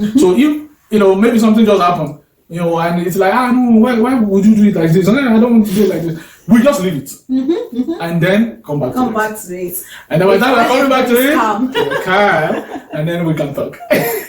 So if maybe something just happened, and it's like, no, why would you do it like this? And I don't want to do it like this. We just leave it, and then come back to it. And then by the time we're coming back to it, calm, and then we can talk.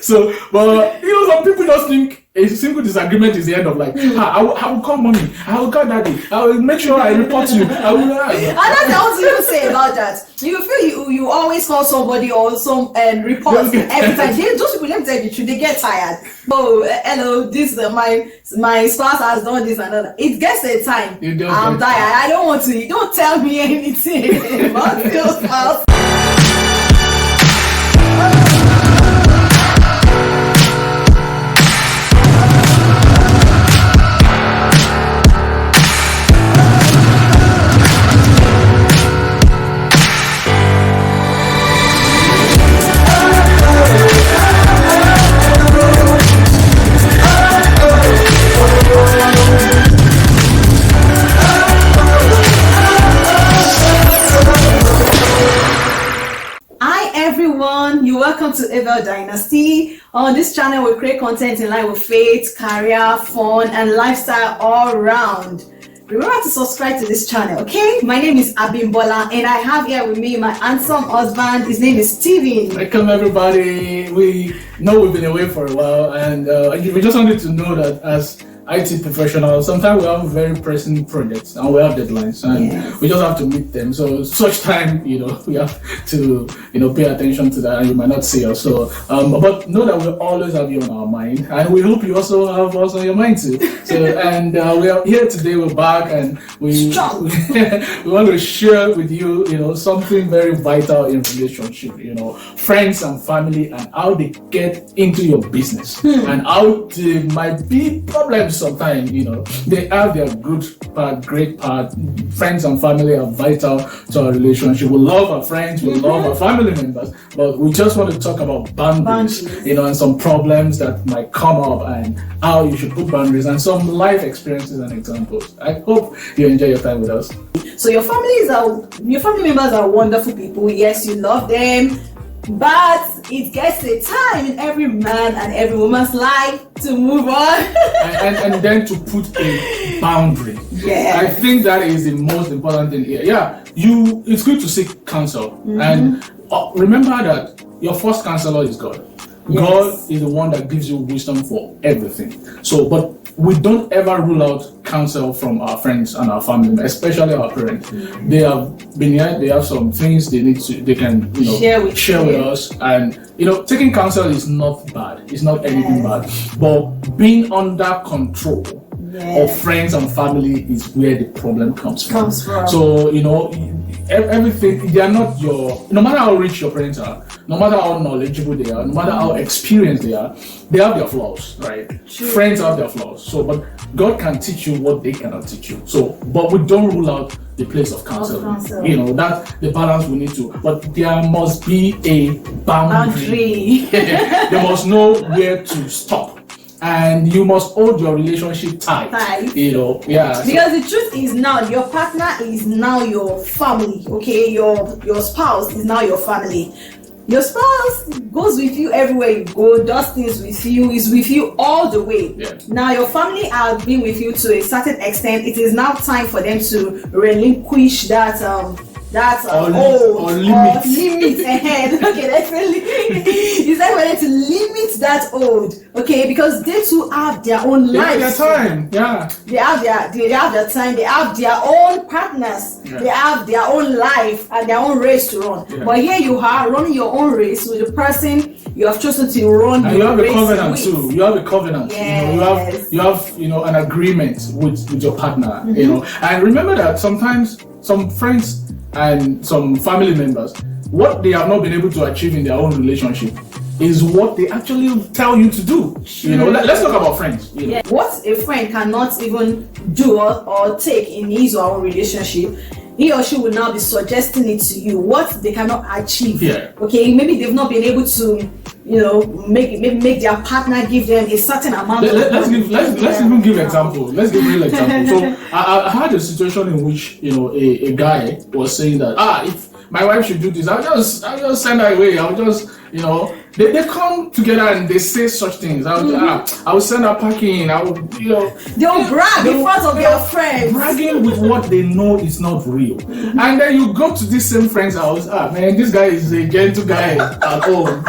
So, but some people just think a simple disagreement is the end of life. I will call mommy, I will call daddy, I will make sure I report you. I will. And that's what you say about that. You feel you always call somebody or some report every time. Those people, let me tell you the truth, they get tired. Oh, hello, this my spouse has done this and that. It gets a time. I'm tired. I don't want to. You don't tell me anything about your spouse. You're welcome to Abel Dynasty. On this channel, we create content in line with faith, career, fun, and lifestyle all around. Remember to subscribe to this channel, okay? My name is Abimbola, and I have here with me my handsome husband. His name is Steven. Welcome, everybody. We know we've been away for a while, and we just wanted to know that as IT professionals, sometimes we have very pressing projects and we have deadlines, and we just have to meet them. So such time, we have to, pay attention to that, and you might not see us. So, but know that we always have you on our mind, and we hope you also have us on your mind too. So, and we are here today. We're back, and we want to share with you, something very vital in relationship. Friends and family, and how they get into your business, and how there might be problems. Sometimes, they have their good part, great part. Friends and family are vital to our relationship. We love our friends, we love our family members, but we just want to talk about boundaries, and some problems that might come up and how you should put boundaries and some life experiences and examples. I hope you enjoy your time with us. So your family members are wonderful people. Yes, you love them. But it gets a time in every man and every woman's life to move on. and then to put a boundary. Yeah. I think that is the most important thing here. Yeah, it's good to seek counsel. And remember that your first counselor is God. Yes. God is the one that gives you wisdom for everything. So, but we don't ever rule out counsel from our friends and our family, especially our parents. They have been here, they have some things they can share with us. And taking counsel is not bad. It's not anything bad. But being under control of friends and family is where the problem comes from. So, everything, they are not no matter how rich your parents are, no matter how knowledgeable they are, no matter how experienced they are, they have their flaws, right? True. Friends have their flaws. So, but God can teach you what they cannot teach you. So, but we don't rule out the place of counsel. That's the balance we need to. But there must be a boundary. They must know where to stop. And you must hold your relationship tight. Because the truth is now your partner is now your family. Okay, your spouse is now your family. Your spouse goes with you everywhere you go, does things with you, is with you all the way. Yeah. Now your family have been with you to a certain extent. It is now time for them to relinquish that limit ahead. Okay, that's really it's like we're to limit that old. Okay, because they too have their own lives. They have their time. Yeah. They have their time. They have their own partners. Yeah. They have their own life and their own race to run. Yeah. But here you are running your own race with the person you have chosen to run. And you have a covenant too. You have a covenant. Yes. You have an agreement with your partner. And remember that sometimes some friends and some family members, what they have not been able to achieve in their own relationship is what they actually tell you to do. Let's talk about friends. What a friend cannot even do or take in his or her own relationship, he or she will now be suggesting it to you. What they cannot achieve. Yeah. Okay, maybe they've not been able to make their partner give them a certain amount of money. Let's even give example. Let's give real example. So I had a situation in which a guy was saying that if my wife should do this, I'll just send her away. I'll just They come together and they say such things. I will send her packing. I will, they'll brag in front of their friends. Bragging with what they know is not real. And then you go to this same friend's house. Man, this guy is a gentle guy at home.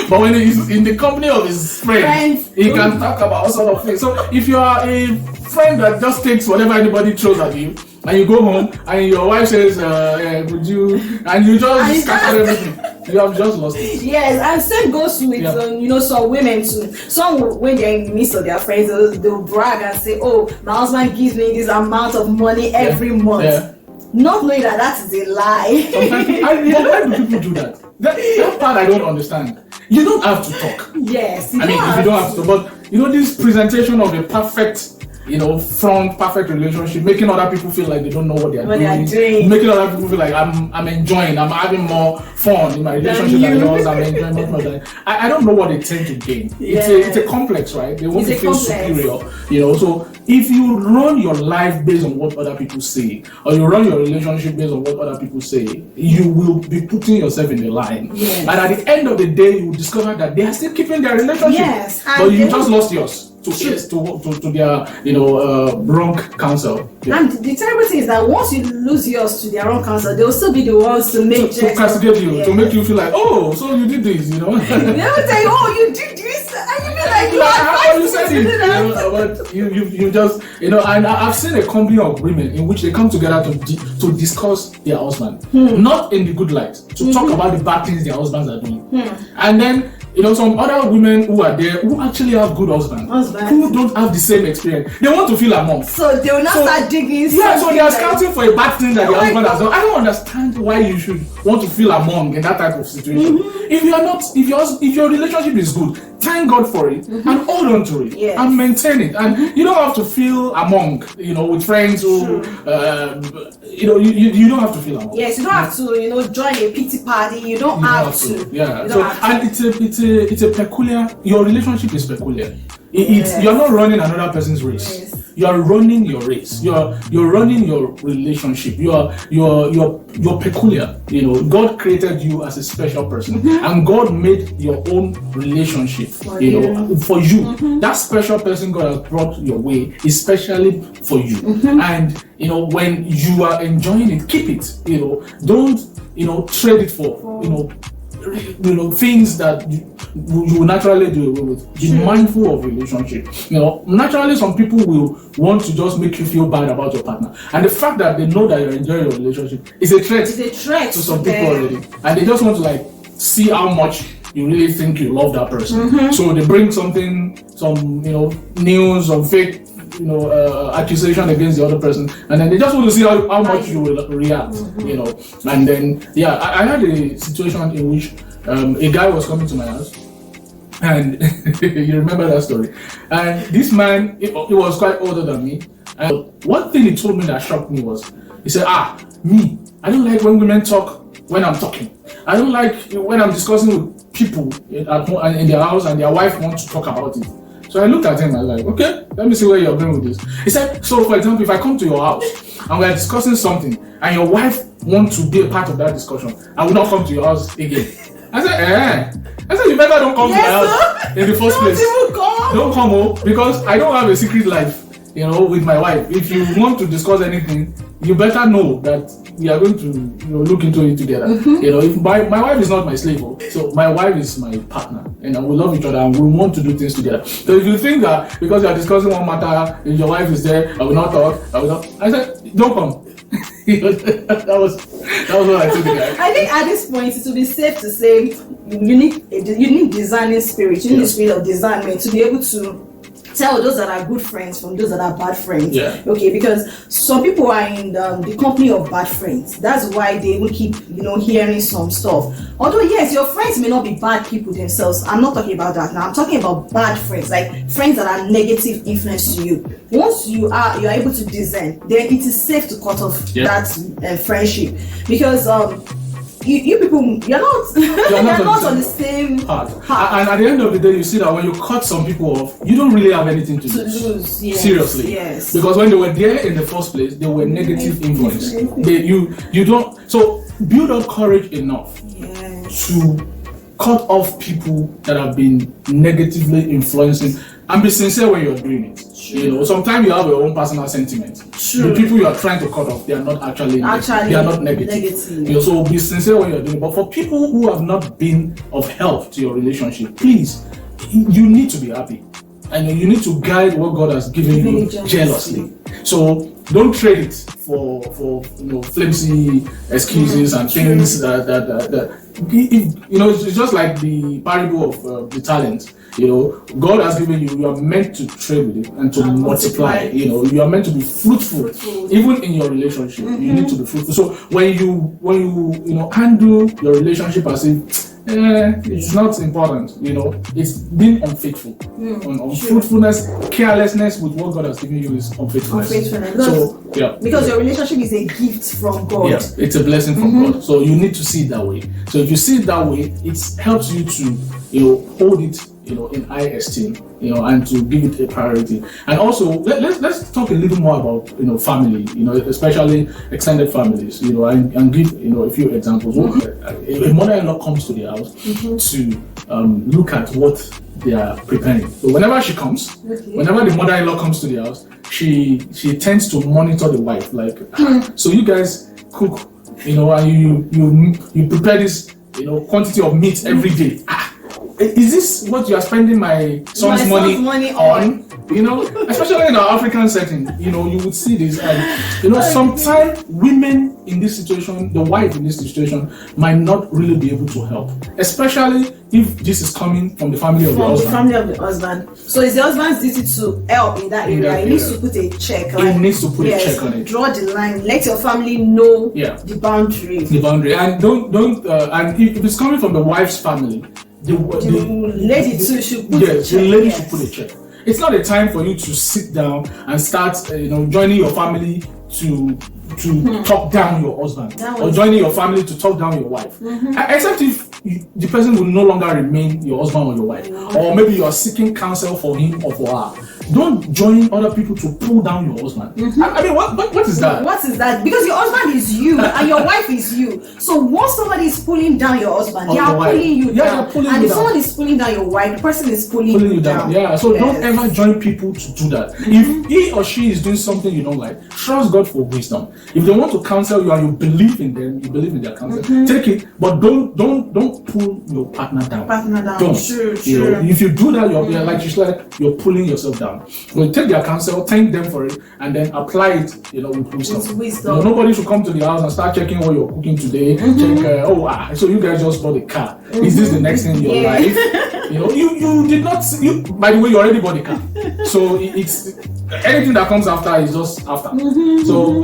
But when he's in the company of his friends, he can talk about all sort of things. So if you are a friend that just takes whatever anybody throws at you, and you go home and your wife says, would you, and you just scatter everything. You have just lost it. Yes, and same goes with some women too. Some when they're in the midst of their friends, they'll brag and say, "Oh, my husband gives me this amount of money every month," not knowing that is a lie. Why do people do that? That part I don't understand. You don't have to talk. Yes, if you don't have to, but this presentation of a perfect, front, perfect relationship, making other people feel like they don't know what they are doing, making other people feel like I'm enjoying, I'm having more fun in my relationship than yours, I'm enjoying much more than I don't know what they tend to gain. It's a complex, right? They want to feel superior, So if you run your life based on what other people say, or you run your relationship based on what other people say, you will be putting yourself in the line. Yes. And at the end of the day, you will discover that they are still keeping their relationship, but you just lost yours. To their wrong counsel. And the terrible thing is that once you lose yours to their wrong counsel, they will still be the ones to make to castigate you, to make you feel like, oh, so you did this, They will say, oh, you did this, and you feel like you said it. But you just and I've seen a company of women in which they come together to discuss their husband, not in the good light, to talk about the bad things their husbands are doing, and then. Some other women who are there who actually have good husbands who don't have the same experience. They want to feel among. So they will not start digging. Yeah, so they are scouting for a bad thing that the husband has done. I don't understand why you should want to feel among in that type of situation. If you are not, if your relationship is good, thank God for it and hold on to it and maintain it. And you don't have to feel among, with friends who, you don't have to feel among. Yes, you don't have to, join a pity party. You don't have to. Yeah. So and it's a peculiar. Your relationship is peculiar. You're not running another person's race. Yes. You're running your race. You're running your relationship. You're peculiar. God created you as a special person, and God made your own relationship. For you. That special person God has brought your way, especially for you. And when you are enjoying it, keep it. Don't trade it for things that you will naturally do away with. Be mindful of relationship. Naturally some people will want to just make you feel bad about your partner, and the fact that they know that you're enjoying your relationship is a threat. It's a threat to some people already, and they just want to see how much you really think you love that person. So they bring some news or fake accusation against the other person, and then they just want to see how much you will react. And then I had a situation in which a guy was coming to my house, and you remember that story, and this man he was quite older than me, and one thing he told me that shocked me was, he said, me, I don't like when women talk when I'm talking. I don't like when I'm discussing with people at home and in their house and their wife wants to talk about it. So I looked at him and I was like, okay, let me see where you're going with this. He said, so for example, if I come to your house and we're discussing something and your wife wants to be a part of that discussion, I will not come to your house again. I said, you better don't come to my house in the first place. Don't come because I don't have a secret life, with my wife. If you want to discuss anything, you better know that we are going to look into it together. If my wife is not my slave, so my wife is my partner, and we love each other and we want to do things together. So if you think that because you are discussing one matter, if your wife is there, I will not talk. I said, don't come. that was what I told the guy. I think at this point it will be safe to say you need discerning spirit. You need the spirit of discernment to be able to tell those that are good friends from those that are bad friends. Yeah. Okay, because some people are in the company of bad friends. That's why they will keep hearing some stuff. Although yes, your friends may not be bad people themselves. I'm not talking about that now. I'm talking about bad friends, like friends that are negative influence to you. Once you are able to discern, then it is safe to cut off that friendship, because you people, you're not on the same path. And at the end of the day, you see that when you cut some people off, you don't really have anything to lose. Yes, seriously. Yes. Because when they were there in the first place, they were negative influence. You don't. So build up courage enough to cut off people that have been negatively influencing, and be sincere when you're doing it. You know, sometimes you have your own personal sentiments. The people you are trying to cut off, they are not actually they are not negative. You know, so be sincere when you're doing it. But for people who have not been of help to your relationship, please, you need to be happy. And you need to guide what God has given you jealously. So don't trade it for flimsy excuses and things that you know, it's just like the parable of the talent. You know, God has given you. You are meant to trade with it and to multiply. You know, you are meant to be fruitful, even in your relationship. You need to be fruitful. So when you handle your relationship as if it's not important, you know, it's being unfaithful. Unfruitfulness, carelessness with what God has given you is unfaithfulness. So because your relationship is a gift from God. Yeah, it's a blessing from God. So you need to see it that way. So if you see it that way, it helps you to hold it in high esteem, and to give it a priority. And also let's talk a little more about family, especially extended families, and give a few examples. A mother-in-law comes to the house to look at what they are preparing. So whenever she comes, whenever the mother-in-law comes to the house, she tends to monitor the wife, like, so you guys cook, and you prepare this quantity of meat every day. Is this what you are spending my son's money on? Especially in our African setting, you would see this. And sometimes women in this situation, the wife in this situation, might not really be able to help, especially if this is coming from the family of the husband. From the family of the husband. So it's the husband's duty to help in that area. He needs to put a check. He needs to put a check on it. Draw the line. Let your family know the boundary. The boundary, and don't. And if it's coming from the wife's family, the lady too should put a check. The lady should put a check. It's not a time for you to sit down and start, joining your family to talk down your husband, or joining your family to talk down your wife. Except if the person will no longer remain your husband or your wife, or maybe you are seeking counsel for him or for her. Don't join other people to pull down your husband. I mean, what is that? What is that? Because your husband is you and your wife is you. So once somebody is pulling down your husband, they are pulling you down. And if someone is pulling down your wife, the person is pulling you down. Yeah, so don't ever join people to do that. If he or she is doing something you don't like, trust God for wisdom. If they want to counsel you and you believe in them, you believe in their counsel, take it, but don't pull your partner down. Don't. True. If you do that, you're pulling yourself down. Well, take their counsel, thank them for it, and then apply it, with wisdom. Nobody should come to the house and start checking what you're cooking today. Check, so you guys just bought a car. Is this the next thing in your life? You did not. By the way, you already bought a car. So it's anything that comes after is just after. So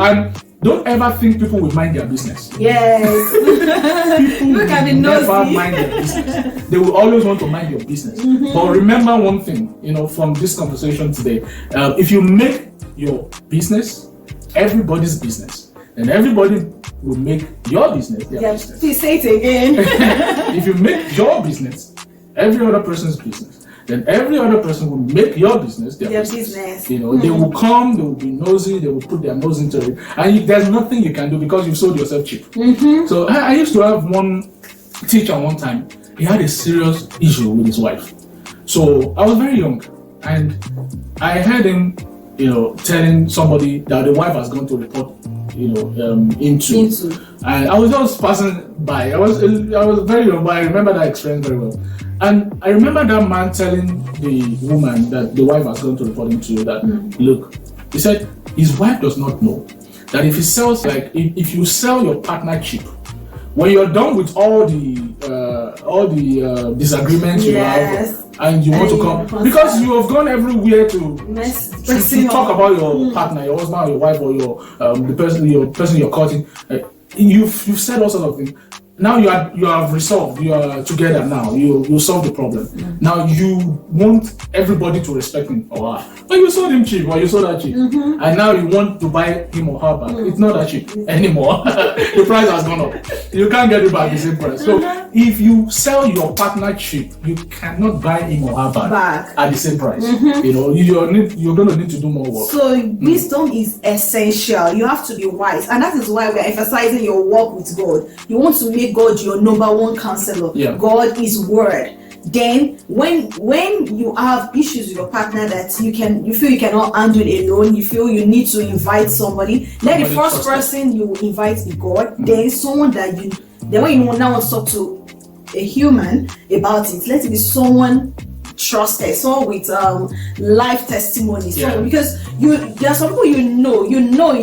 don't ever think people will mind their business. Yes. People will never mind their business. They will always want to mind your business. But remember one thing, from this conversation today, if you make your business everybody's business, then everybody will make your business their business. Please say it again. If you make your business every other person's business, then every other person will make your business their business. They will come, they will be nosy, they will put their nose into it, and there's nothing you can do because you've sold yourself cheap. So I used to have one teacher one time. He had a serious issue with his wife. So I was very young, and I heard him, telling somebody that the wife has gone to report, into. And I was just passing by. I was very young, but I remember that experience very well. And I remember that man telling the woman that the wife has gone to report him to that, look, he said his wife does not know that if he sells, if you sell your partner cheap, when you're done with all the disagreements you have, and you want to come, because you have gone everywhere to talk about your partner, your husband, or your wife, or your person you're courting, you've said all sorts of things. Now you have resolved. You are together now. You solve the problem. Now you want everybody to respect him or her. But you sold him cheap, or you sold her cheap, and now you want to buy him or her back. It's not that cheap anymore. The price has gone up. You can't get it back the same price. So if you sell your partner cheap, you cannot buy him or her back at the same price. You know, you're going to need to do more work. So wisdom is essential. You have to be wise, and that is why we're emphasizing your walk with God. You want to make God your number one counselor. Yeah. God is word. Then when you have issues with your partner that you feel you cannot handle alone, you feel you need to invite somebody, let the first person you invite be God. Then someone that then when you now want to talk to a human about it, let it be someone trusted, someone with life testimony. Because there are some people in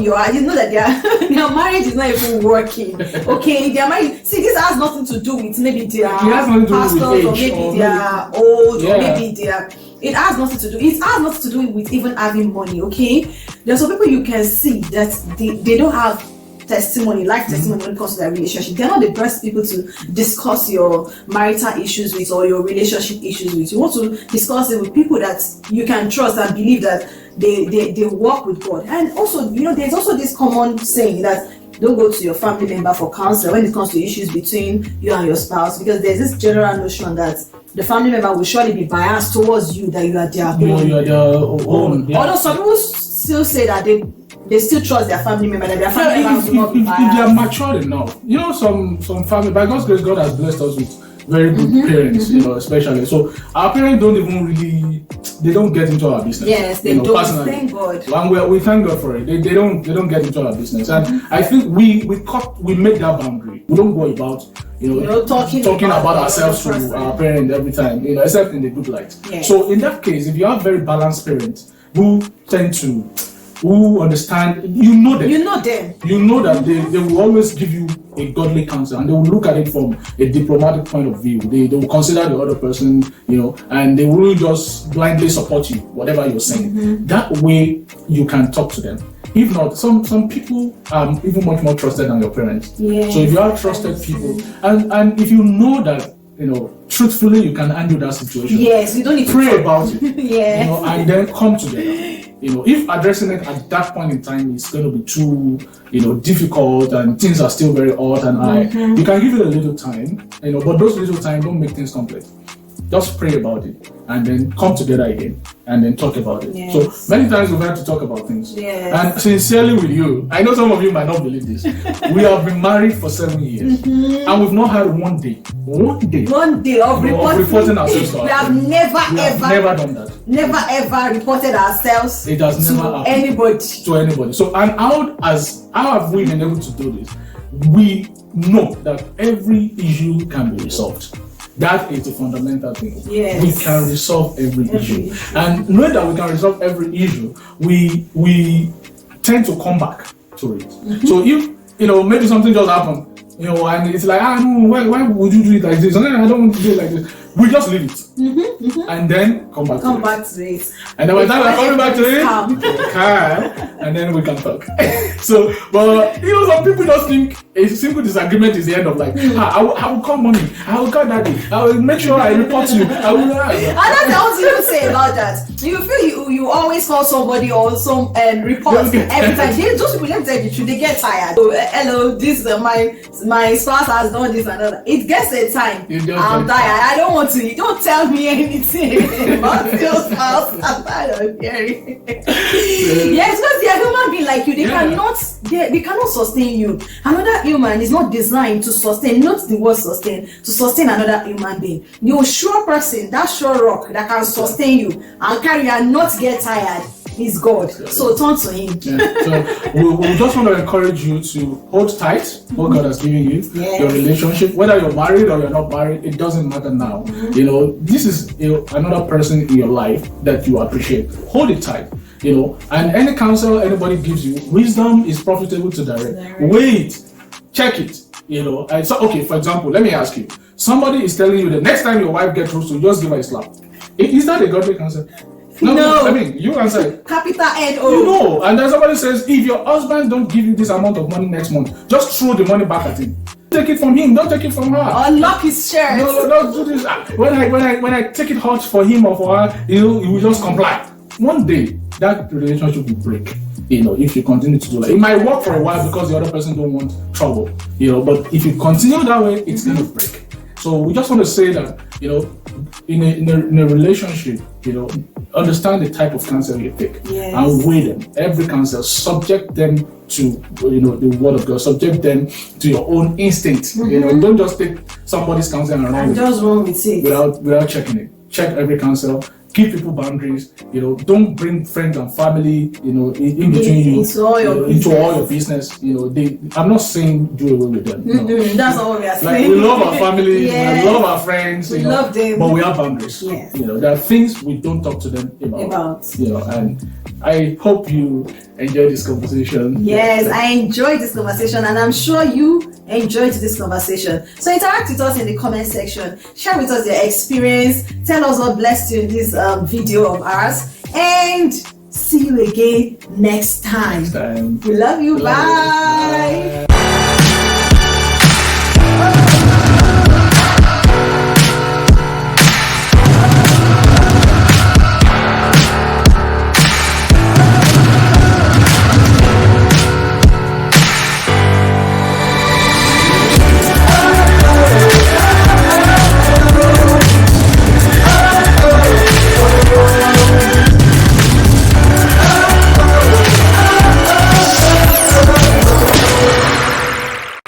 your eyes, you know that their marriage is not even working. Okay, their marriage. See, this has nothing to do with maybe their pastors or maybe they are old or maybe they are. It has nothing to do. It has nothing to do with even having money. Okay, there are some people you can see that they don't have testimony, life testimony when it comes to their relationship. They're not the best people to discuss your marital issues with or your relationship issues with. You want to discuss it with people that you can trust and believe that they work with God. And also, you know, there's also this common saying that don't go to your family member for counsel when it comes to issues between you and your spouse, because there's this general notion that the family member will surely be biased towards you, that you are their own. You are their own. Yeah. Although some people still say that they still trust their family member, that their family member will not be biased. If they are mature enough, you know, some family, by God's grace, God has blessed us with very good parents, you know, especially. So our parents don't even really, they don't get into our business. Yes, they don't. Personally. Thank God. And we thank God for it. They don't get into our business. And I think we made that boundary. We don't go about, you know talking about ourselves to our parents every time, you know, except in the good light. Yes. So in that case, if you have very balanced parents who understand, you know them. You know that they will always give you a godly counsel, and they will look at it from a diplomatic point of view. They will consider the other person, you know, and they will just blindly support you, whatever you're saying. That way you can talk to them. If not, some people are even much more trusted than your parents. Yes. So if you are trusted people, and if you know that, you know, truthfully you can handle that situation. Yes, you don't need to pray about it. Yes. You know, and then come together. You know, if addressing it at that point in time is going to be too, you know, difficult and things are still very odd and high, you can give it a little time, you know, but those little time don't make things complex. Just pray about it and then come together again and then talk about it. Yes. So many times we've had to talk about things. Yes. And sincerely with you, I know some of you might not believe this. We have been married for 7 years and we've not had one day of reporting ourselves to we have never done that. Never ever reported ourselves it has to never anybody. So, and how have we been able to do this? We know that every issue can be resolved. That is the fundamental thing. Yes. We can resolve every issue. And knowing that we can resolve every issue, we tend to come back to it. So if, you know, maybe something just happened, you know, and it's like, no, why would you do it like this? And I don't want to do it like this. We just leave it. And then come back to it. And then by the time we're coming back to it, and then we can talk. So, but, you know, some people just think a simple disagreement is the end of life. I will call mommy, I will call daddy, I will make sure I report to you. And that's what you say about that. You feel you always call somebody or some report every time. Those people, let me tell you the truth, they get tired. So, hello, this my spouse has done this and that. It gets a time. I'm tired. I don't want to. You don't tell me anything about your spouse. I'm tired of hearing. Yes, because they are human being like you. They cannot sustain you. Another human is not designed to sustain. Not the word sustain. To sustain another human being. You're a sure person, that sure rock that can sustain you and carry you and not get tired. Is God. So turn to Him. So we just want to encourage you to hold tight what God has given you, your relationship, whether you're married or you're not married, it doesn't matter now. You know, this is another person in your life that you appreciate. Hold it tight. You know, and any counsel anybody gives you, wisdom is profitable to direct. Wait, check it. You know, and so okay, for example, let me ask you: somebody is telling you the next time your wife gets roasted, just give her a slap. Is that a godly counsel? No. I mean, you answer it. Capital N-O. You know, and then somebody says, if your husband don't give you this amount of money next month, just throw the money back at him. Take it from him, don't take it from her. Unlock his shirt. No, don't do this. When I take it hot for him or for her, he will just comply. One day, that relationship will break. You know, if you continue to do that. It might work for a while because the other person don't want trouble. You know, but if you continue that way, it's going to break. So we just want to say that, in a relationship, understand the type of counsel you take and weigh them. Every counsel, subject them to, the word of God, subject them to your own instinct. Don't just take somebody's counsel and run with it without checking it. Check every counsel. Give people boundaries. Don't bring friends and family, in between you into all your business. I'm not saying do away with them. No. That's all we are saying. We love our family, we love our friends, we love them, but we have boundaries. Yes. There are things we don't talk to them about. And I hope you enjoy this conversation. Yes, I enjoyed this conversation, and I'm sure you enjoyed this conversation. So interact with us in the comment section. Share with us your experience. Tell us what blessed you in this video of ours, and see you again next time. We love you. Bye.